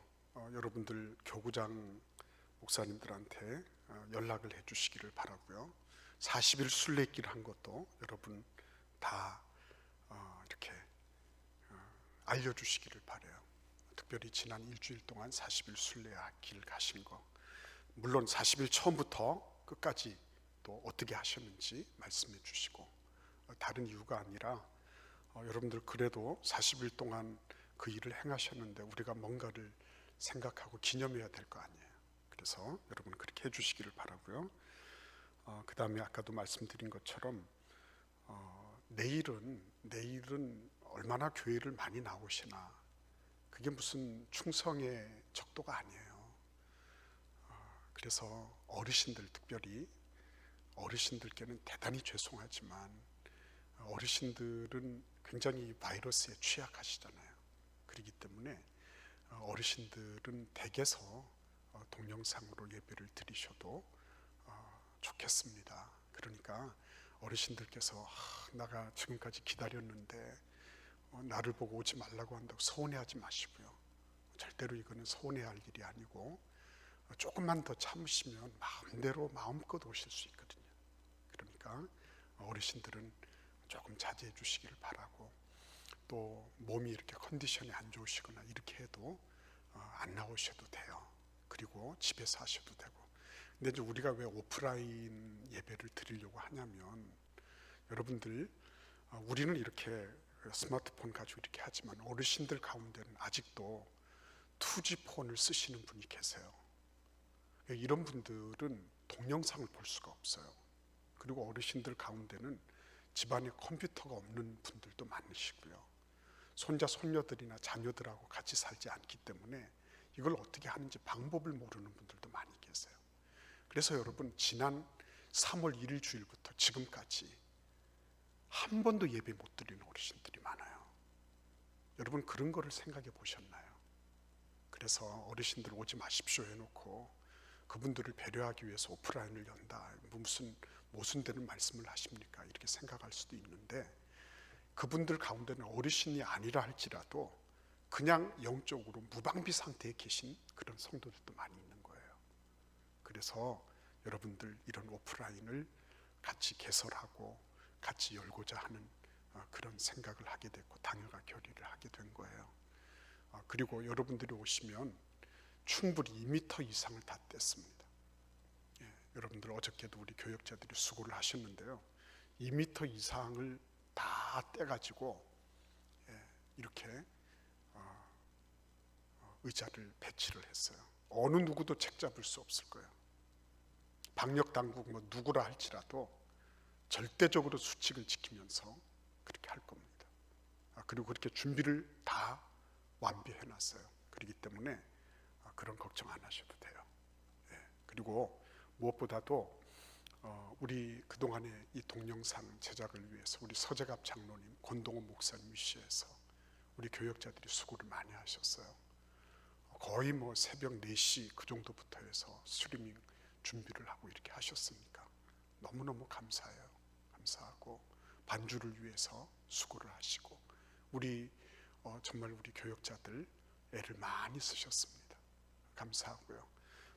여러분들 교구장 목사님들한테 연락을 해주시기를 바라고요. 40일 순례길 한 것도 여러분 다 이렇게 알려주시기를 바라요. 특별히 지난 일주일 동안 40일 순례길 가신 거, 물론 40일 처음부터 끝까지 또 어떻게 하셨는지 말씀해 주시고, 다른 이유가 아니라 여러분들 그래도 40일 동안 그 일을 행하셨는데 우리가 뭔가를 생각하고 기념해야 될 거 아니에요. 그래서 여러분 그렇게 해주시기를 바라고요. 그 다음에 아까도 말씀드린 것처럼 내일은 얼마나 교회를 많이 나오시나, 그게 무슨 충성의 척도가 아니에요. 그래서 어르신들, 특별히 어르신들께는 대단히 죄송하지만 어르신들은 굉장히 바이러스에 취약하시잖아요. 그렇기 때문에 어르신들은 댁에서 동영상으로 예배를 드리셔도 좋겠습니다. 그러니까 어르신들께서 나가 지금까지 기다렸는데 나를 보고 오지 말라고 한다고 서운해하지 마시고요. 절대로 이거는 서운해할 일이 아니고 조금만 더 참으시면 마음대로 마음껏 오실 수 있거든요. 그러니까 어르신들은 조금 자제해 주시기를 바라고, 또 몸이 이렇게 컨디션이 안 좋으시거나 이렇게 해도 안 나오셔도 돼요. 그리고 집에서 하셔도 되고. 근데 이제 우리가 왜 오프라인 예배를 드리려고 하냐면, 여러분들 우리는 이렇게 스마트폰 가지고 이렇게 하지만 어르신들 가운데는 아직도 2G 폰을 쓰시는 분이 계세요. 이런 분들은 동영상을 볼 수가 없어요. 그리고 어르신들 가운데는 집안에 컴퓨터가 없는 분들도 많으시고요. 손자 손녀들이나 자녀들하고 같이 살지 않기 때문에 이걸 어떻게 하는지 방법을 모르는 분들도 많이 계세요. 그래서 여러분 지난 3월 1일 주일부터 지금까지 한 번도 예배 못 드리는 어르신들이 많아요. 여러분 그런 거를 생각해 보셨나요? 그래서 어르신들 오지 마십시오 해놓고 그분들을 배려하기 위해서 오프라인을 연다, 무슨 모순되는 말씀을 하십니까? 이렇게 생각할 수도 있는데, 그분들 가운데는 어르신이 아니라 할지라도 그냥 영적으로 무방비 상태에 계신 그런 성도들도 많이 있는 거예요. 그래서 여러분들 이런 오프라인을 같이 개설하고 같이 열고자 하는 그런 생각을 하게 됐고 당회가 결의를 하게 된 거예요. 그리고 여러분들이 오시면 충분히 2m 이상을 다 뗐습니다. 여러분들 어저께도 우리 교역자들이 수고를 하셨는데요, 2m 이상을 다 떼가지고 이렇게 의자를 배치를 했어요. 어느 누구도 책 잡을 수 없을 거예요. 방역당국 누구라 할지라도 절대적으로 수칙을 지키면서 그렇게 할 겁니다. 그리고 그렇게 준비를 다 완비해 놨어요. 그렇기 때문에 그런 걱정 안 하셔도 돼요. 그리고 무엇보다도 우리 그동안의 이 동영상 제작을 위해서 우리 서재갑 장로님, 권동원 목사님 위시해서 우리 교역자들이 수고를 많이 하셨어요. 거의 새벽 4시 그 정도부터 해서 스트리밍 준비를 하고 이렇게 하셨으니까 너무너무 감사해요. 감사하고 반주를 위해서 수고를 하시고 정말 우리 교역자들 애를 많이 쓰셨습니다. 감사하고요.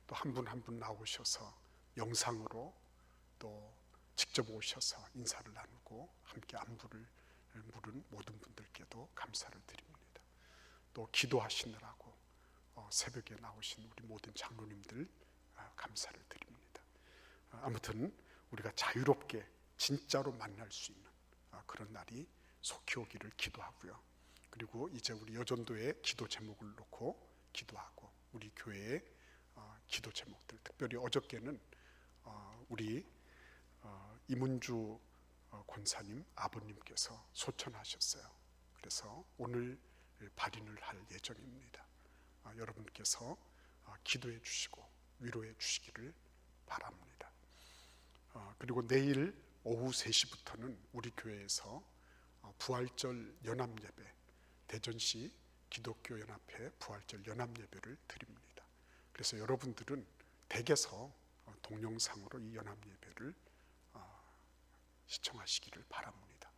또 한 분 한 분 나오셔서 영상으로 또 직접 오셔서 인사를 나누고 함께 안부를 물은 모든 분들께도 감사를 드립니다. 또 기도하시느라고 새벽에 나오신 우리 모든 장로님들 감사를 드립니다. 아무튼 우리가 자유롭게 진짜로 만날 수 있는 그런 날이 속히 오기를 기도하고요. 그리고 이제 우리 여전도의 기도 제목을 놓고 기도하고 우리 교회의 기도 제목들, 특별히 어저께는 우리 이문주 권사님 아버님께서 소천하셨어요. 그래서 오늘 발인을 할 예정입니다. 여러분께서 기도해 주시고 위로해 주시기를 바랍니다. 그리고 내일 오후 3시부터는 우리 교회에서 부활절 연합예배, 대전시 기독교연합회 부활절 연합예배를 드립니다. 그래서 여러분들은 댁에서 동영상으로 이 연합예배를 시청하시기를 바랍니다.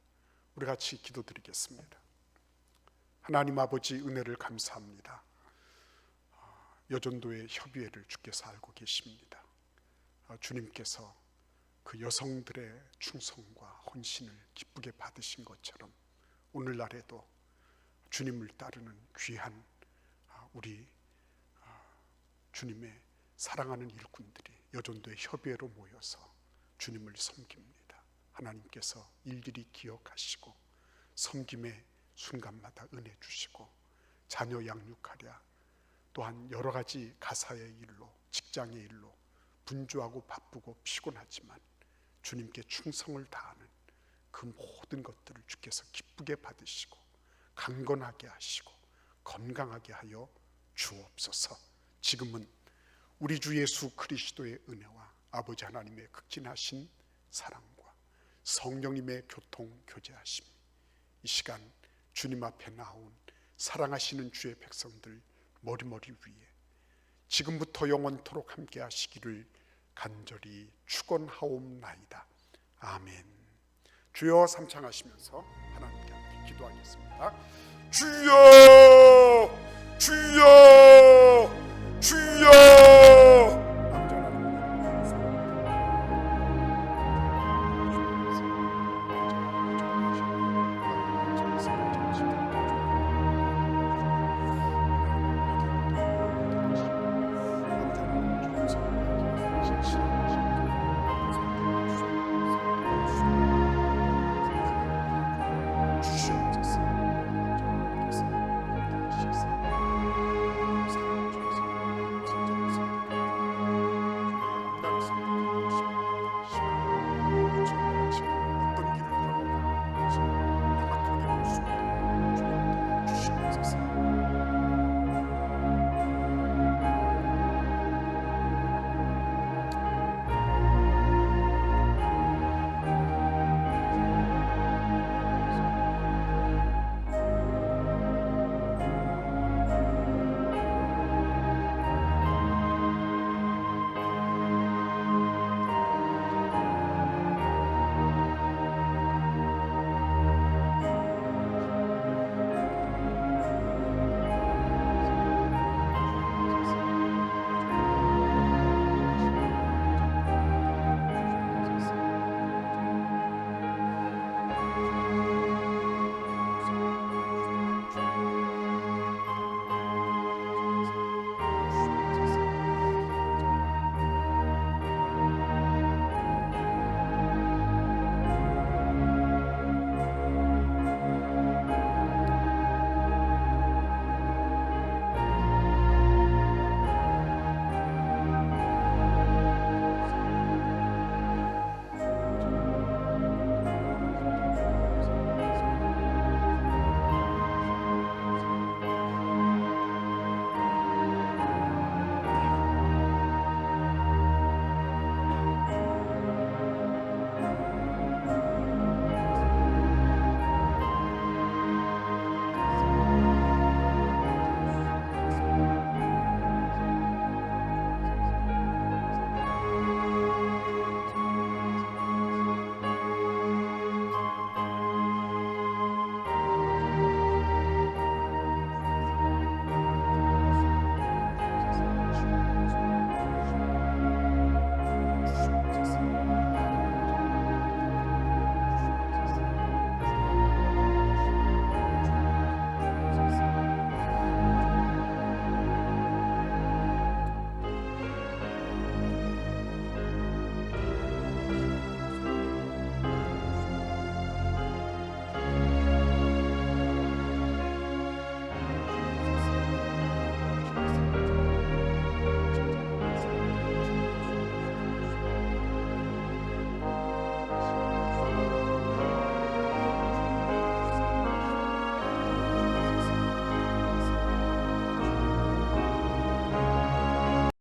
우리 같이 기도드리겠습니다. 하나님 아버지, 은혜를 감사합니다. 여전도의 협의회를 주께서 알고 계십니다. 주님께서 그 여성들의 충성과 헌신을 기쁘게 받으신 것처럼 오늘날에도 주님을 따르는 귀한 우리 주님의 사랑하는 일꾼들이 여전도의 협의회로 모여서 주님을 섬깁니다. 하나님께서 일일이 기억하시고 섬김의 순간마다 은혜 주시고 자녀 양육하랴, 또한 여러 가지 가사의 일로, 직장의 일로 분주하고 바쁘고 피곤하지만 주님께 충성을 다하는 그 모든 것들을 주께서 기쁘게 받으시고 강건하게 하시고 건강하게 하여 주옵소서. 지금은 우리 주 예수 그리스도의 은혜와 아버지 하나님의 극진하신 사랑과 성령님의 교통 교제하심, 이 시간 주님 앞에 나온 사랑하시는 주의 백성들 머리머리 위에 지금부터 영원토록 함께 하시기를 간절히 축원하옵나이다. 아멘. 주여 삼창하시면서 하나님께 함께 기도하겠습니다. 주여